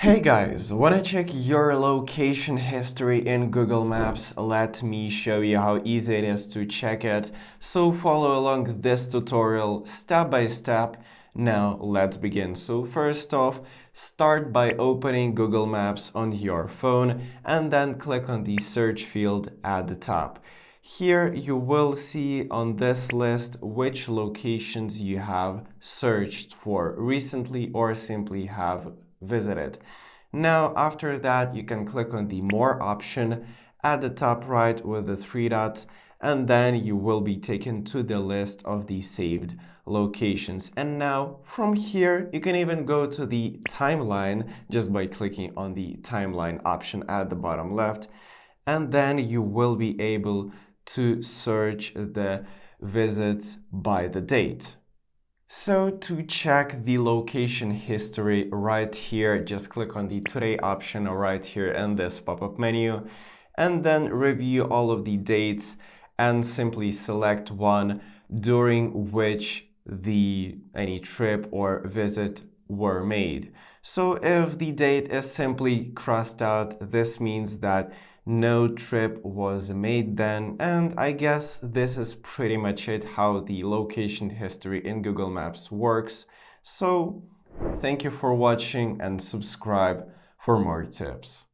Hey guys, wanna check your location history in Google Maps? Let me show you how easy it is to check it. So follow along this tutorial step by step. Now let's begin. So first off, start by opening Google Maps on your phone and then click on the search field at the top. Here you will see on this list which locations you have searched for recently or simply have visited. Now, after that, you can click on the More option at the top right with the three dots, and then you will be taken to the list of the saved locations. And now, from here, you can even go to the timeline just by clicking on the timeline option at the bottom left, and then you will be able to search the visits by the date. So to check the location history right here, just click on the Today option right here in this pop-up menu, and then review all of the dates and simply select one during which any trip or visit were made. So if the date is simply crossed out, this means that no trip was made then, and I guess this is pretty much it how the location history in Google Maps works. So thank you for watching and subscribe for more tips.